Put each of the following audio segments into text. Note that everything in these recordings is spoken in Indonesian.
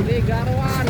Garwan.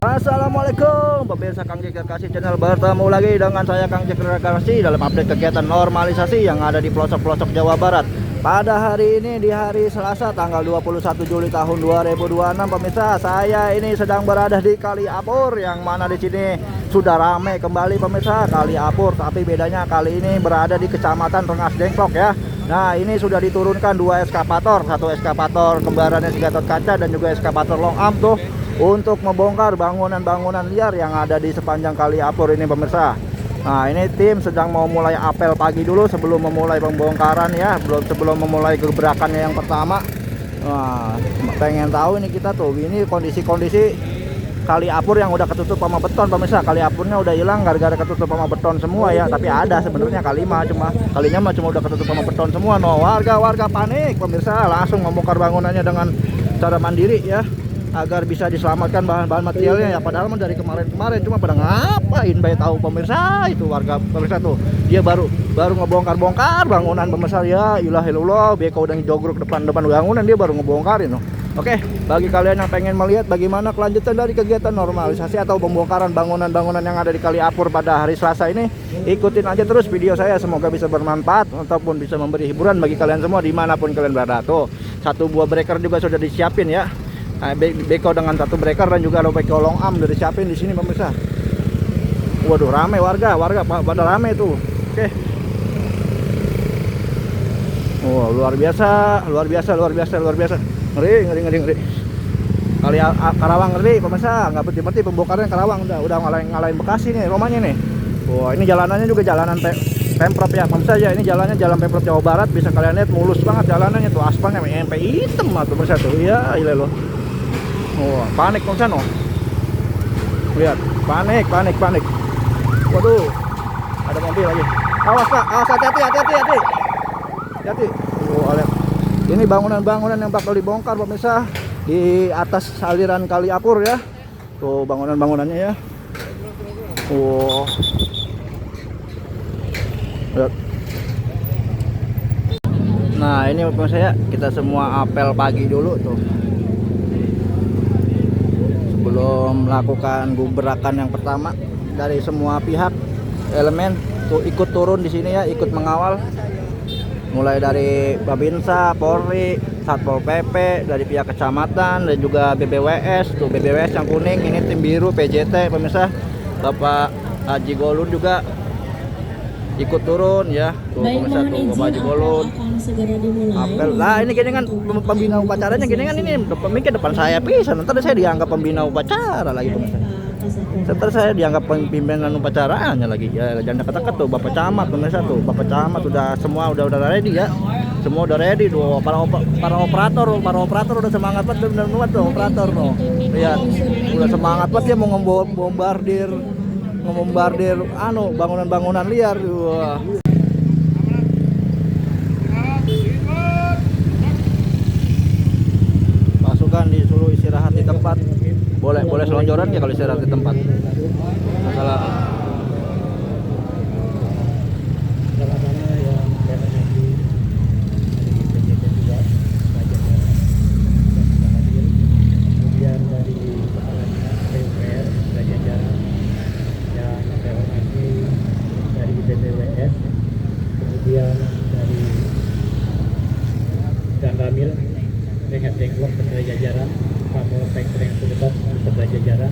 Assalamualaikum pemirsa Kang Jack Rekreasi channel, bertemu lagi dengan saya Kang Jack Rekreasi dalam update kegiatan normalisasi yang ada di pelosok-pelosok Jawa Barat. Pada hari ini di hari Selasa tanggal 21 Juli tahun 2026 pemirsa, saya ini sedang berada di Kali Apur yang mana di sini sudah ramai kembali pemirsa Kali Apur, tapi bedanya kali ini berada di Kecamatan Rengas Dengklok ya. Nah, ini sudah diturunkan dua eskapator, satu eskapator kembarannya Gatot Kaca dan juga eskapator Long Arm tuh untuk membongkar bangunan-bangunan liar yang ada di sepanjang Kali Apur ini pemirsa. Nah, ini tim sedang mau mulai apel pagi dulu sebelum memulai pembongkaran ya, sebelum memulai gebrakannya yang pertama. Nah, pengen tahu ini kita tuh, ini kondisi-kondisi Kali Apur yang udah ketutup sama beton pemirsa. Kali Apurnya udah hilang gara-gara ketutup sama beton semua ya, tapi ada sebenarnya kalinya mah cuma udah ketutup sama beton semua. No, warga panik pemirsa, langsung membongkar bangunannya dengan cara mandiri ya, agar bisa diselamatkan bahan-bahan materialnya ya. Padahal mah dari kemarin cuma pada ngapain baik tahu pemirsa, itu warga pemirsa tuh dia baru ngebongkar bangunan pemirsa ya. Ilahilullah, beko udah jogrok depan bangunan dia baru ngebongkarin loh. Oke, bagi kalian yang pengen melihat bagaimana kelanjutan dari kegiatan normalisasi atau pembongkaran bangunan-bangunan yang ada di Kali Apur pada hari Selasa ini, ikutin aja terus video saya, semoga bisa bermanfaat ataupun bisa memberi hiburan bagi kalian semua dimanapun kalian berada. Tuh, satu buah breaker juga sudah disiapin ya. Nah, beko dengan satu breaker dan juga beko long arm dari siapin di sini pemirsa. Waduh, ramai warga pada ramai tuh. Oke. Oh, luar biasa. Ngeri. Kali Karawang ngeri pemirsa, nggak berhenti pembongkaran Karawang udah ngalahin Bekasi nih rumahnya nih. Wah, ini jalanannya juga jalanan Pemprov ya pemirsa ya, ini jalannya jalan Pemprov Jawa Barat, bisa kalian lihat mulus banget jalanannya tuh, aspalnya sampai hitam lah pemirsa tuh. Iya, ilah loh. Oh, panik pemirsa no. Lihat, panik. Waduh, ada mobil lagi. Awas Pak, awas, hati-hati. Oh, lihat. Ini bangunan-bangunan yang bakal dibongkar pemirsa di atas aliran Kali Apur ya. Tuh bangunan-bangunannya ya. Oh. Lihat. Nah, ini pemirsa ya, kita semua apel pagi dulu tuh, sebelum melakukan gebrakan yang pertama. Dari semua pihak elemen tuh ikut turun di sini ya, ikut mengawal. Mulai dari Babinsa, Polri, Satpol PP, dari pihak kecamatan dan juga BBWS. Tuh BBWS yang kuning, ini tim biru PJT pemirsa. Bapak Haji Golun juga ikut turun ya. Tuh pemirsa tuh Bapak Haji Golun. Apel. Nah, ini gini kan pembina upacaranya gini kan, ini pemimpin depan saya pisan. Ntar saya dianggap pembina upacara lagi pemirsa. Ntar saya dianggap pimpinan upacaraannya lagi ya. Jangan deket-deket tuh Bapak Camat pemirsa tuh. Bapak Camat udah semua udah ready ya. Semua udah ready tuh. Para operator udah semangat banget, bener tuh operator tuh. Lihat, udah semangat banget dia mau ngebombardir bangunan-bangunan liar. Wah. Pasukan disuruh istirahat di tempat. Boleh selonjoran ya kalau istirahat di tempat. Masalah. Kemudian dari kepala PUPR, jajaran yang saya hormati dari BPWS, kemudian dari Dan Ramil, Rengas Dengklok beserta jajaran, Kapolsek Rengas Dengklok beserta jajaran,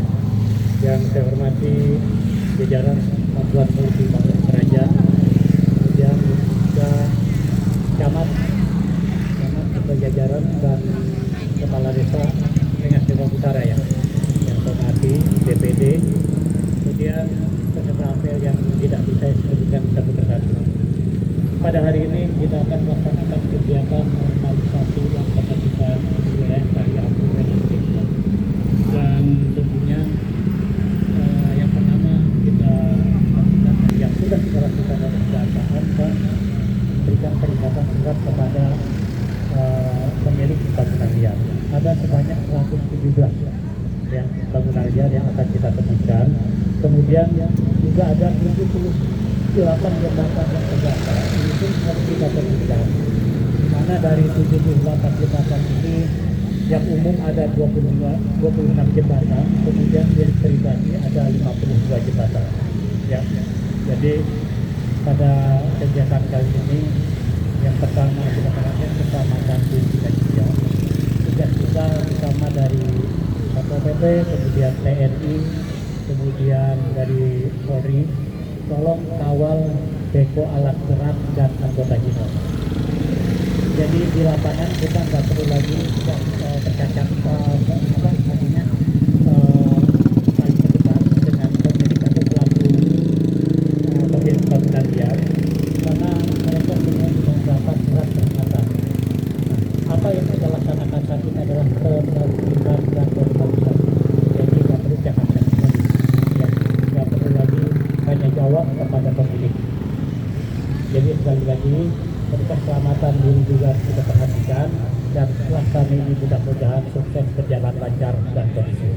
yang saya hormati jajaran Satuan Polisi Pamung Praja, kemudian juga Selamat kepada jajaran dan kepala desa Rengas Dengklok Utara ya, yang hormati DPD, kemudian peserta apel yang tidak bisa saya sebutkan satu persatu. Pada hari ini kita akan melaksanakan kegiatan normalisasi yang kapasitas wilayah Kali Ampung dan Listrik. Dan tentunya yang pertama kita lakukan yang sudah kita lakukan adalah pendataan dan memberikan peringatan surat kepada pemilik bangunan liar. Ada sebanyak 117 ya, bangunan liar yang akan kita temukan. Kemudian juga ada 78 jembatan yang terdaftar. Ini pun harus kita temukan. Di mana dari 78 jembatan ini yang umum ada 26 jembatan, kemudian yang pribadi ada 52 jembatan. Ya. Jadi pada kegiatan kali ini yang pertama kita lakukan keselamatan di Indonesia. Tugas kita bersama dari Satpol PP, kemudian TNI, kemudian dari Polri, tolong kawal beko alat berat dan anggota kita. Jadi di lapangan kita nggak perlu lagi tercacat saling berdebat dengan pemilik atau pelaku pemilik bangunan liar, karena mereka semua sudah mendapat surat peringatan. Apa yang kita laksanakan saat ini adalah penertiban dan normalisasi. Jadi nggak perlu cakap-cakap lagi, ya, nggak perlu lagi tanya jawab kepada pemilik. Jadi sekali lagi keselamatan diri juga kita perhatikan, dan pelaksanaan ini mudah-mudahan sukses, berjalan lancar dan kondusif.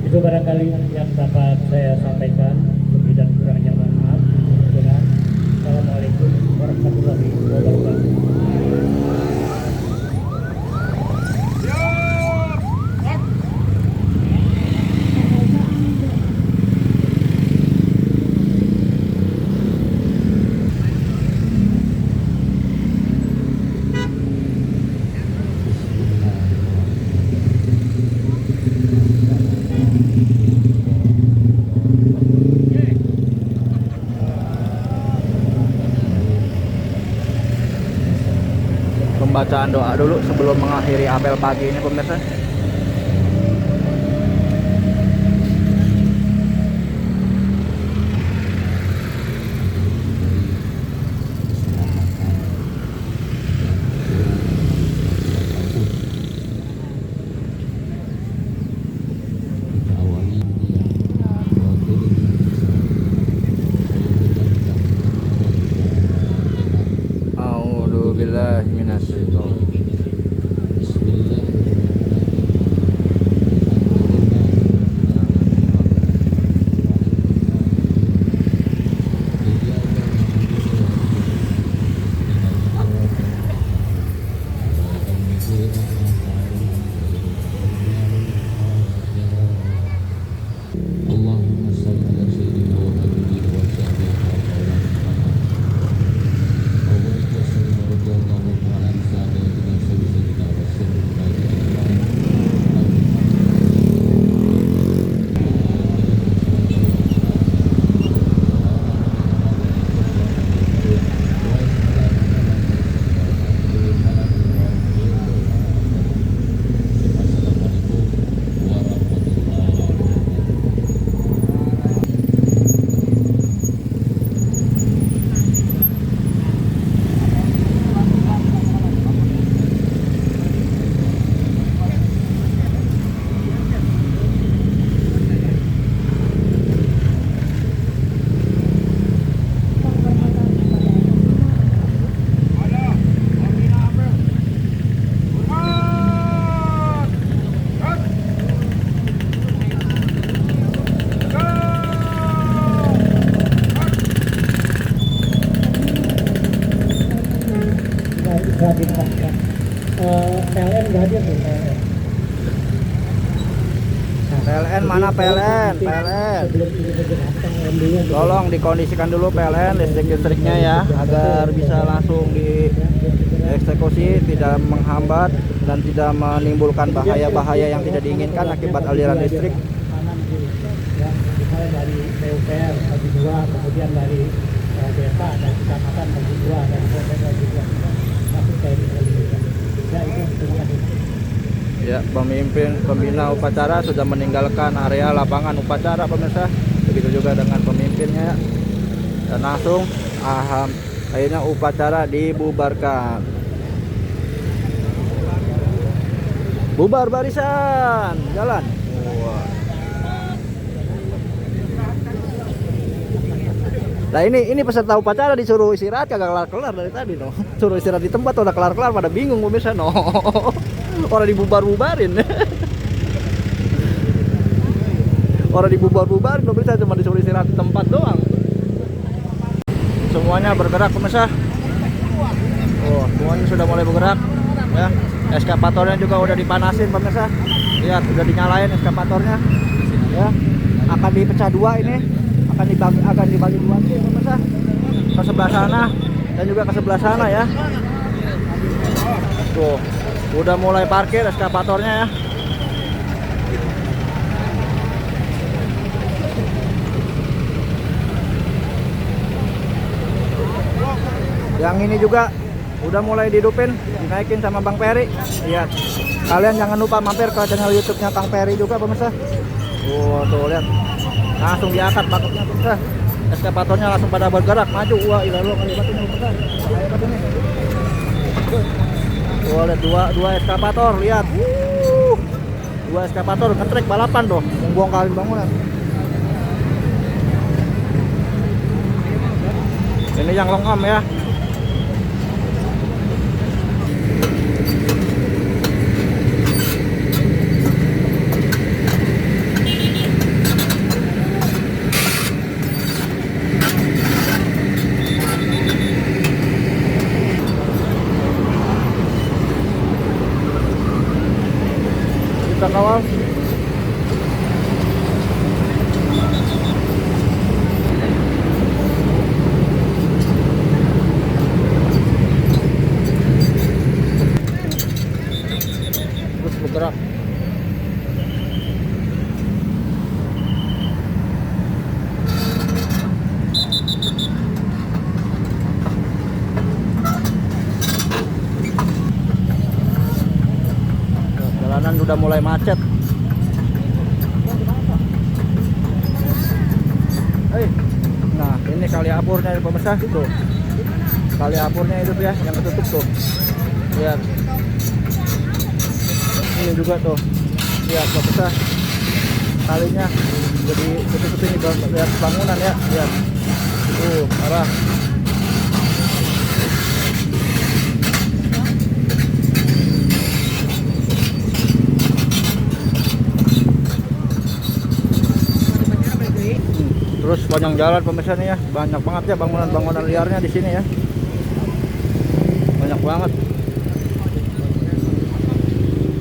Itu barangkali yang dapat saya sampaikan. Lebih dan kurangnya mohon maaf. Assalamualaikum warahmatullahi wabarakatuh. Pembacaan doa dulu sebelum mengakhiri apel pagi ini pemirsa. A'udzubillahi minasyaitonir Allahumma salli ala sayyidina wa habibina wa sahbihi wa PLN nggak hadir tuh, PLN. PLN mana PLN? PLN. Tolong dikondisikan dulu PLN listrik-listriknya ya, agar bisa langsung dieksekusi, tidak menghambat dan tidak menimbulkan bahaya-bahaya yang tidak diinginkan akibat aliran listrik. Misalnya dari PUPR bagi 2, kemudian dari desa dan kecamatan bagi 2, dari PUPR bagi Ya, pembina upacara sudah meninggalkan area lapangan upacara pemirsa. Begitu juga dengan pemimpinnya ya. Dan langsung akhirnya upacara dibubarkan. Bubar barisan, jalan. Wah. Nah ini peserta upacara disuruh istirahat kagak kelar-kelar dari tadi no. Suruh istirahat di tempat udah kelar-kelar pada bingung pemirsa no. Orang dibubar-bubarin. Orang dibubar-bubarin pemirsa, cuma disuruh istirahat di tempat doang. Semuanya bergerak pemirsa. Oh, semuanya sudah mulai bergerak ya. Eskapatornya juga udah dipanasin pemirsa. Lihat udah dinyalain eskapatornya. Ya. Akan dipecah dua ini. Akan dibagi dua nih pemirsa. Ke sebelah sana dan juga ke sebelah sana ya. Tuh, udah mulai parkir eskapatornya ya. Yang ini juga udah mulai dihidupin, dinaikin sama Bang Peri. Lihat. Kalian jangan lupa mampir ke channel YouTube-nya Kang Peri juga pemirsa. Tuh lihat. Langsung diangkat bakutnya pemirsa. Eskapatornya langsung pada bergerak maju. Wah, ilalu kali batunya pemirsa. Bahaya batunya. Tuh lihat dua eskapator, lihat. Dua eskapator ngetrek balapan tuh, membongkarin bangunan. Ini yang lengkap ya. Kita kawal. Terus bergerak. Jalanan udah mulai macet. Nah ini kali apurnya pemirsa tuh. Kali apurnya itu tuh ya yang ketutup tuh. Lihat. Ini juga tuh. Lihat pemirsa. Kalinya jadi ketutup ini, lihat bangunan ya. Lihat. Tuh parah. Terus panjang jalan pemirsa nih ya, banyak banget ya bangunan-bangunan liarnya di sini ya, banyak banget.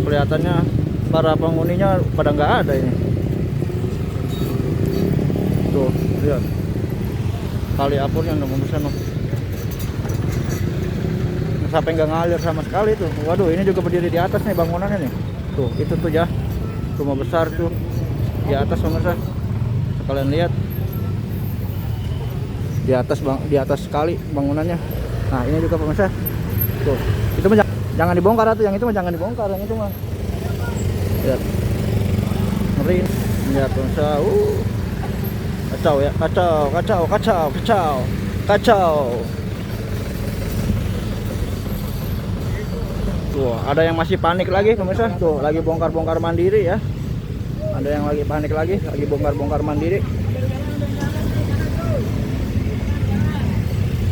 Kelihatannya para penghuninya pada nggak ada ini. Tuh lihat kali apurnya nih pemirsa nih, sampai nggak ngalir sama sekali tuh. Waduh, ini juga berdiri di atas nih bangunannya nih. Tuh itu tuh ya, rumah besar tuh di atas pemirsa. Kalian lihat. Di atas sekali bangunannya. Nah ini juga pemirsa tuh, itu mah jangan dibongkar tuh, yang itu mah jangan dibongkar, yang itu mah lihat ngeri lihat pemirsa. Kacau ya, kacau. Tuh ada yang masih panik lagi pemirsa, tuh lagi bongkar mandiri ya, ada yang lagi panik lagi bongkar mandiri.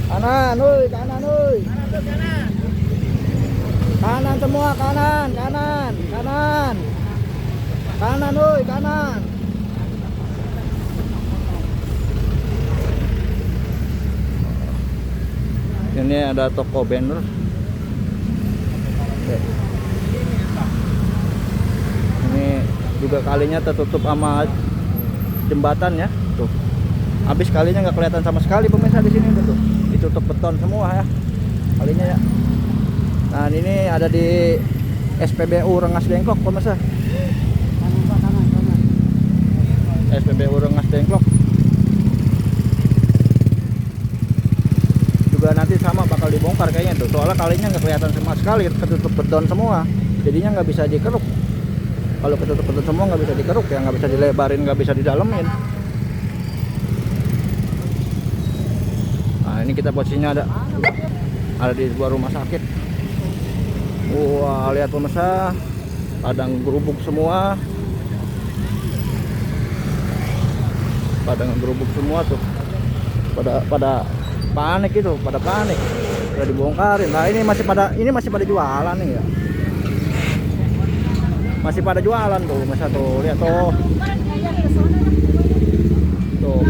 Kanan, woi, kanan, woi. Kanan semua, kanan. Kanan, woi, kanan. Ini ada toko banner. Ini juga kalinya tertutup sama jembatan ya, tuh. Habis kalinya nggak kelihatan sama sekali pemirsa di sini tuh. Ditutup beton semua ya kalinya ya. Nah ini ada di SPBU Rengas Dengklok pemirsa. SPBU Rengas Dengklok juga nanti sama bakal dibongkar kayaknya tuh, soalnya kalinya nggak kelihatan sama sekali, ketutup beton semua, jadinya nggak bisa dikeruk. Kalau ketutup semua nggak bisa dikeruk ya, nggak bisa dilebarin, nggak bisa didalemin. Nah ini kita posisinya ada di sebuah rumah sakit. Wah, lihat pemirsa, padang gerubuk semua. Padang gerubuk semua tuh. Pada panik itu, pada panik. Udah dibongkarin. Nah, ini masih pada jualan nih ya. Masih pada jualan tuh, pemirsa tuh. Lihat tuh. Tuh.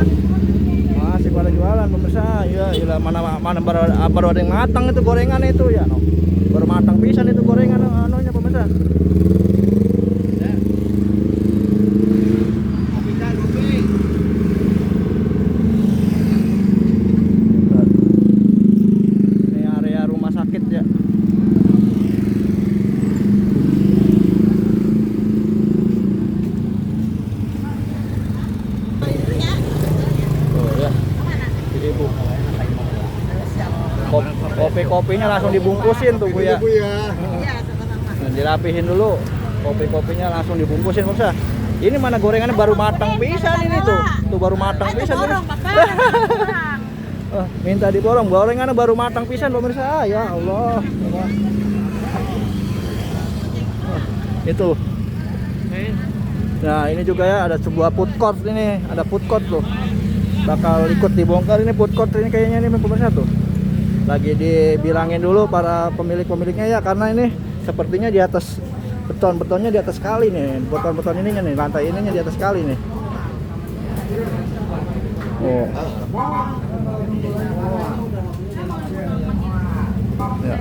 Masih pada jualan pemirsa. Ya, mana baru ada yang matang itu gorengan itu ya. No. Baru matang pisan itu gorengan anunya pemirsa. Ini area rumah sakit ya. Tuh ya. Ibu. Kopi-kopinya langsung dibungkusin tuh Bu ya. Nah, dirapihin dulu. Kopi-kopinya langsung dibungkusin pemirsa. Ini mana gorengannya baru matang pisan ini tuh. Tuh baru matang pisan. Oh, minta diborong, gorengannya baru matang pisan pemirsa. Ya Allah. Itu. Nah, ini juga ya ada sebuah food court ini, ada food court tuh. Bakal ikut dibongkar ini food court ini kayaknya nih pemirsa tuh. Lagi dibilangin dulu para pemilik-pemiliknya ya, karena ini sepertinya di atas betonnya di atas kali nih. Beton ininya nih, lantai ininya di atas kali nih. Oh. Ya.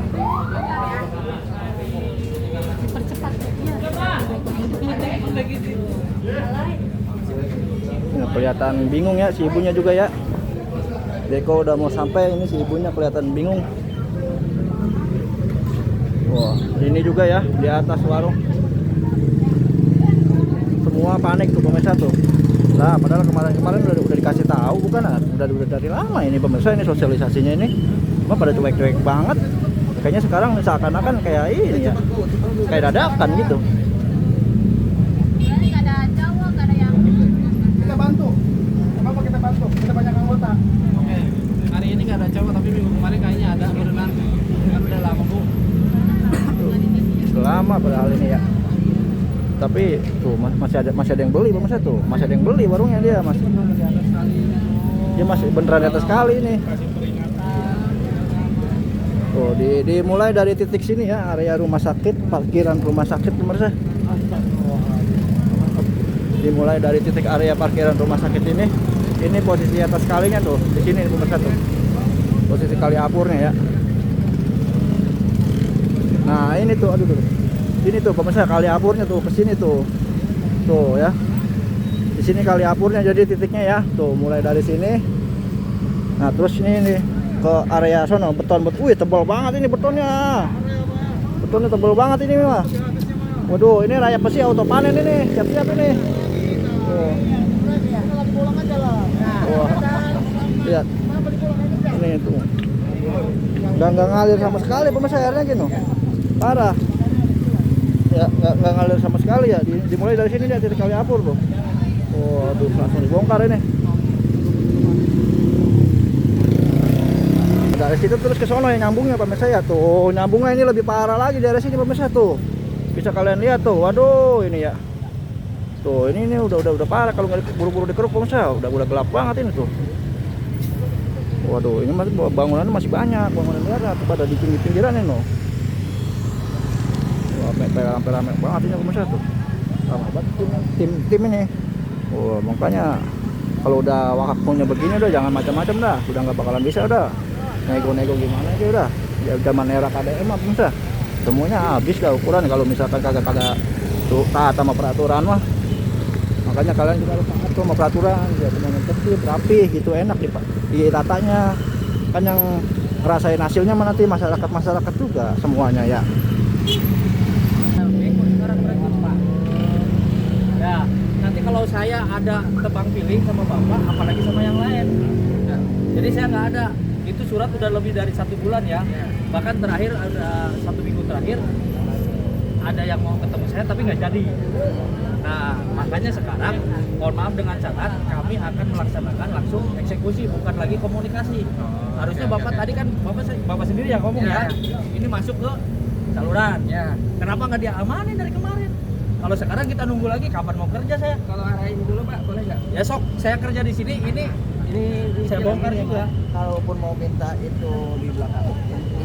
Ya, kelihatan bingung ya si ibunya juga ya. Deko udah mau sampai, ini si ibunya kelihatan bingung. Wah, ini juga ya di atas warung. Semua panik tuh pemirsa tuh. Nah, padahal kemarin udah dikasih tahu bukan? Udah dari lama ini pemirsa, ini sosialisasinya ini. Cuma pada cuek-cuek banget. Kayaknya sekarang seakan-akan kayak ini ya. Kayak dadakan gitu. Kita bantu. Apa kita bantu? Kita banyak anggota. Oke. Hari ini nggak ada cowok, tapi minggu kemarin kayaknya ada berenang. Kan udah lama Bu. Lama padahal ini ya. Tapi tuh masih ada yang beli pemirsa tuh. Masih ada yang beli warungnya dia masih. Dia masih beneran di atas kali ini. Tuh dimulai dari titik sini ya, area rumah sakit, parkiran rumah sakit pemirsa. Dimulai dari titik area parkiran rumah sakit ini. Ini posisi atas kalinya tuh, di sini pemirsa tuh. Posisi kali apurnya ya. Nah, ini tuh aduh tuh. Ini tuh pemirsa kali apurnya tuh ke sini tuh. Tuh ya. Di sini kali apurnya jadi titiknya ya. Tuh mulai dari sini. Nah, terus ini nih ke area sono beton. Wih, tebal banget ini betonnya. Betonnya tebal banget ini mah. Waduh, ini raya pesi auto panen ini. Siap-siap ini. Tuh. Wah. Lihat. Ini tuh. Nggak ngalir sama sekali pemirsa airnya gini. Parah. Ya nggak ngalir sama sekali ya. Dimulai dari sini dia titik kali apur tuh. Waduh, langsung dibongkar ini. Dari situ terus ke sono yang nyambungnya pemirsa ya tuh. Nyambungnya ini lebih parah lagi dari sini pemirsa tuh. Bisa kalian lihat tuh. Waduh, ini ya. Tuh, ini udah parah kalau nggak buru-buru dikeruk pemirsa. Udah gelap banget ini tuh. Waduh, ini masih bangunannya masih banyak, bangunan daerah pada di pinggiran ini loh. Wah, sampai rame banget ini pemirsa tuh. Ramai banget tim ini. Wah, makanya kalau udah waktunya begini udah jangan macam-macam dah. Udah nggak bakalan bisa udah. Nego-nego gimana aja udah. Ya zaman era KDM mah pemirsa. Semuanya habis dah ukuran kalau misalkan kagak tuh taat sama peraturan mah. Makanya kalian juga harus taat sama peraturan, ya semuanya tertib, rapi gitu, enak ditatanya. Kan yang ngerasain hasilnya mah nanti masyarakat juga semuanya ya. Ya, nanti kalau saya ada tebang pilih sama Bapak, apalagi sama yang lain. Nah, jadi saya nggak ada. Itu surat udah lebih dari 1 bulan ya. Bahkan terakhir ada 1 minggu terakhir ada yang mau ketemu saya tapi nggak jadi. Nah, makanya sekarang mohon maaf dengan syarat kami akan melaksanakan langsung eksekusi, bukan lagi komunikasi. Harusnya Bapak tadi kan Bapak sendiri yang ngomong ya. Ini masuk ke saluran. Ya. Kenapa nggak diamanin dari kemarin? Kalau sekarang kita nunggu lagi, kapan mau kerja saya? Kalau arah ini dulu Pak, boleh nggak? Ya sok, saya kerja di sini, ini saya bongkar juga. Kalaupun mau minta itu di belakang,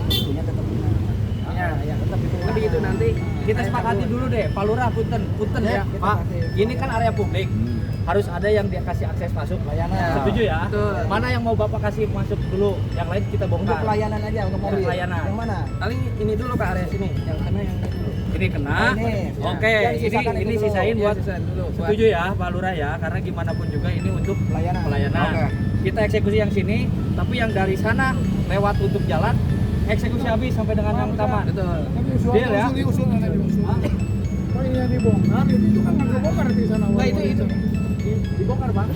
itunya tetap Ya, tetap itu. Tapi itu nanti Kita sepakati dulu deh, Pak Lurah, punten ya, kita Pak. kasih. Ini kan area publik, harus ada yang dia kasih akses masuk layanan. Ya. Setuju ya? Betul. Mana yang mau Bapak kasih masuk dulu, yang lain kita Untuk bongkar. pelayanan aja, untuk Ya, mobil. pelayanan. Yang mana? paling ini dulu Pak, area sini. Yang kena yang ini dulu. Ini kena. Ini. Oke, Ya, sisakan ini itu dulu. sisain Iya, buat sisain dulu. Buat- setuju ya, Pak Lurah ya, karena gimana pun juga ini untuk Pelayanan. pelayanan. Oke. Kita eksekusi yang sini, tapi yang dari sana lewat untuk jalan eksekusi habis sampai dengan yang utama. Betul. Deal ya? Oh iya dibongkar, itu kan nggak kebongkar di sana. Nah, itu dibongkar Bang.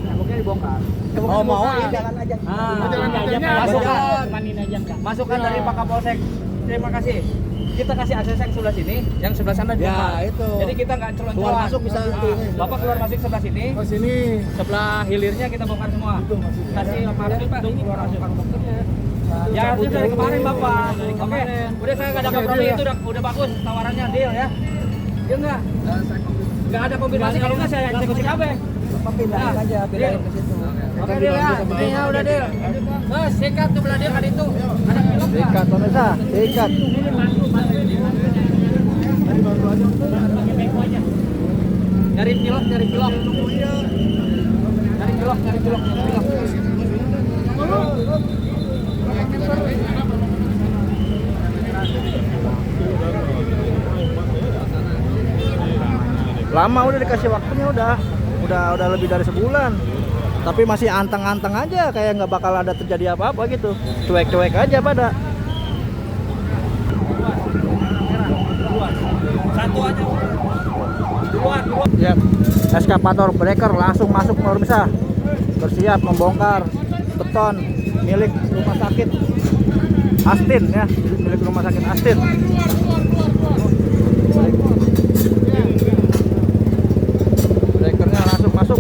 Temboknya dibongkar. Oh, mau jalan aja. Jalan aja. Masukan dari Pak Kapolsek. Terima kasih. Kita kasih akses yang sebelah sini, yang sebelah sana dibongkar. itu. Jadi kita nggak celon-celon. Keluar masuk bisa itu. Bapak keluar masuk sebelah sini, Oh sini. sebelah hilirnya kita bongkar semua. Kasih maksud Pak untuk keluar masuk. Ya harusnya dari kemarin Bapak. Oke, udah saya nggak ada kompromi itu udah bagus tawarannya, deal ya. Deal nggak? Nggak ada kombinasi, kalau nggak saya eksekusi KB. Bapak pindahin aja, pindahin ke situ. Oke deal ya, ini ya udah deal. Terus sikat tuh belah dia kan itu. Ada pilot nggak? Sikat pemirsa, sikat. Nyari pilot, nyari pilot. Nyari pilot, nyari pilot, nyari pilot. Lama udah dikasih waktunya udah lebih dari sebulan. Tapi masih anteng-anteng aja, kayak nggak bakal ada terjadi apa-apa gitu. Cuek-cuek aja pada. Satu aja. Duluan. Ya, eskavator breaker langsung masuk pemirsa. Bersiap membongkar beton milik rumah sakit Astin ya, milik rumah sakit Astin. Breakernya langsung masuk.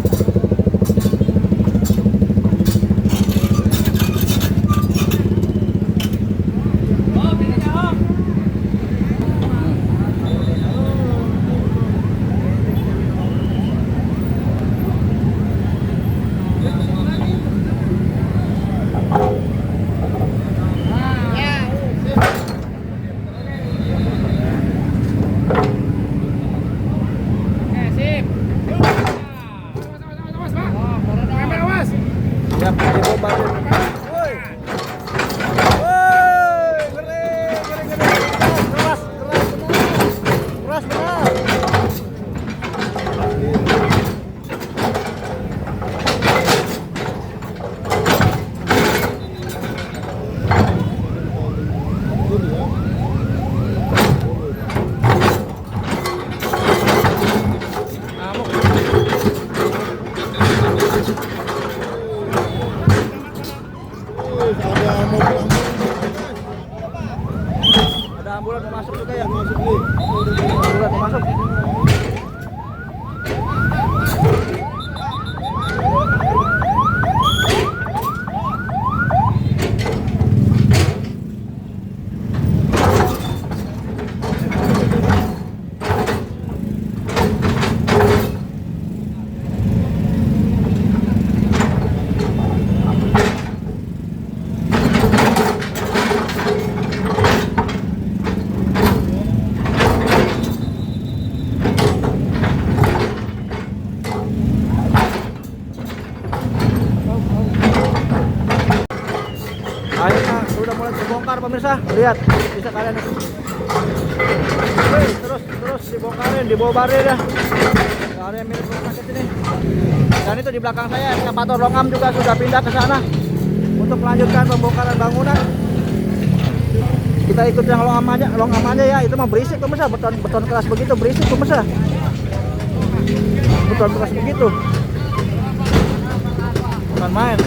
Siap dari bombardir. Woi. Woi, ngeri. Keras benar. Keras benar. Ada ambulan mau masuk juga ya? Ambulan mau masuk. Akhirnya sudah mulai terbongkar pemirsa. Lihat, bisa kalian lihat. Wih, terus dibongkarin, dibobarin ya. Area milik rumah sakit ini. Dan itu di belakang saya eskavator longam juga sudah pindah ke sana untuk melanjutkan pembongkaran bangunan. Kita ikut yang longam aja ya. Itu mah berisik pemirsa, beton keras begitu berisik pemirsa. Beton keras begitu. Bukan main.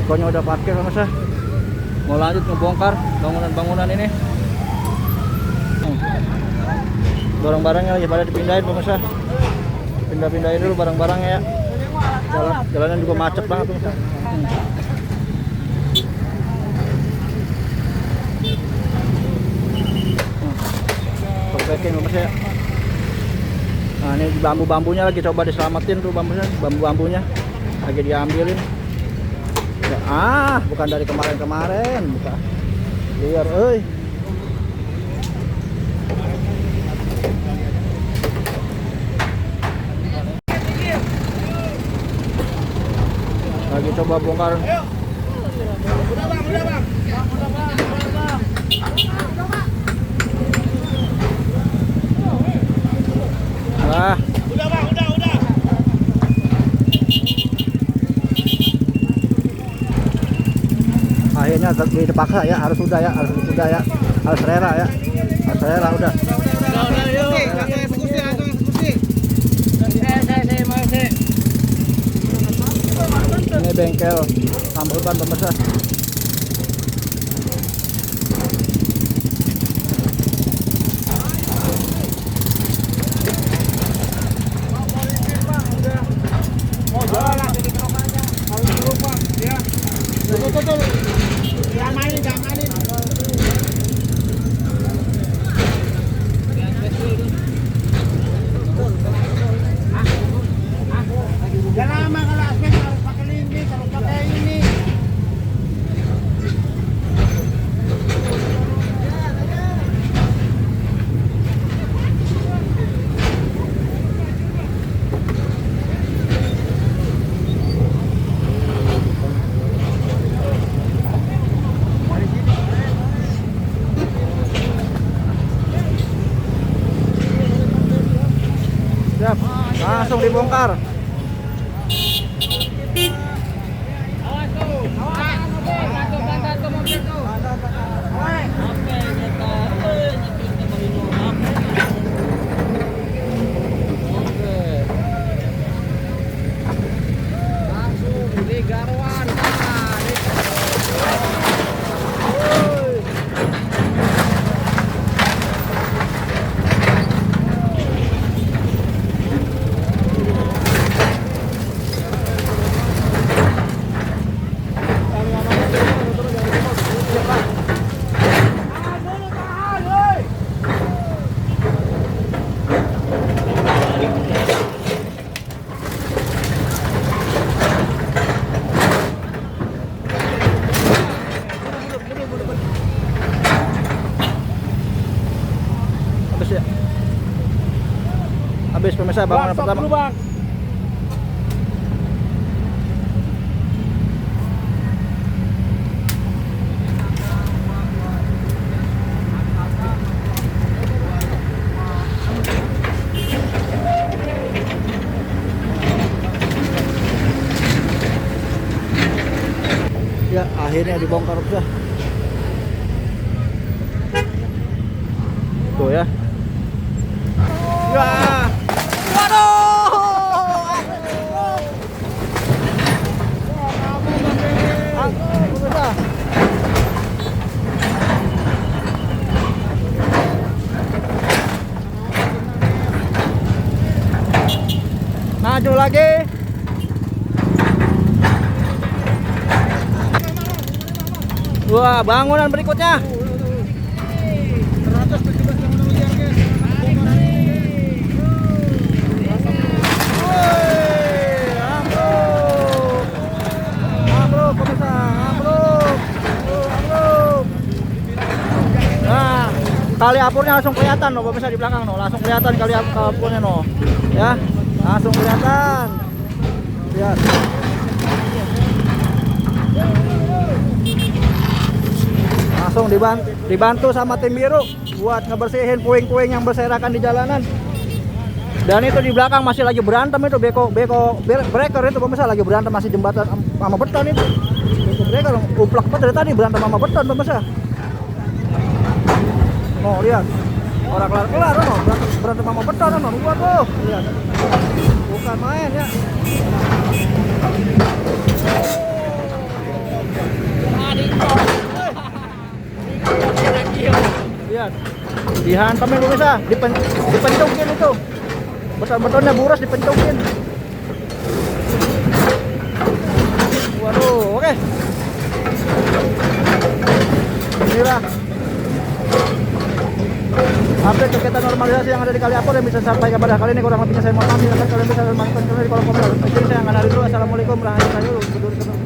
Bekonya udah parkir pemirsa. Mau lanjut ngebongkar bangunan-bangunan ini. Barang-barangnya lagi pada dipindahin pemirsa. Pindah-pindahin dulu barang-barangnya ya. Jalanan juga macet banget pemirsa. Packing pemirsa ya. Nah ini bambu-bambunya lagi coba diselamatin tuh bambu-bambunya lagi diambilin ya, bukan dari kemarin-kemarin, bukan liar euy. Lagi coba bongkar. Udah bang. Udah. Akhirnya dipaksa ya, harus rela ya. Harus rela udah. Langsung eksekusi. Ini bengkel sambutan pemirsa. Betul. Jangan mainin. Jangan lama kalau aspek harus pakai linggis, harus pakai ini. Siap, langsung dibongkar. Habis pemirsa bangunan pertama. Bang. Ya, akhirnya dibongkar sudah. Tuh ya. Ya. Maju lagi. Wah, bangunan berikutnya. Nah, kali apurnya langsung kelihatan loh, pemirsa di belakang loh, langsung kelihatan kali apurnya loh. Ya, langsung kelihatan. Lihat. Langsung dibantu sama tim biru buat ngebersihin puing-puing yang berserakan di jalanan. Dan itu di belakang masih lagi berantem itu beko breaker itu pemirsa, lagi berantem masih jembatan sama beton itu. Beko breaker uplak banget dari tadi berantem sama beton pemirsa. Oh lihat, orang kelar berantem sama beton buat tuh, lihat. Bukan main ya. lihat. Dihantamin pemirsa, dipentukin itu. Beton-betonnya buras dipentukin. Waduh, oke. Inilah update kegiatan normalisasi yang ada di Kaliapur yang bisa sampai kepada kali ini. Kurang lebihnya saya mohon maaf. Silakan kalian bisa masukkan di kolom komentar. Jadi saya akan hari dulu. Assalamualaikum warahmatullahi wabarakatuh.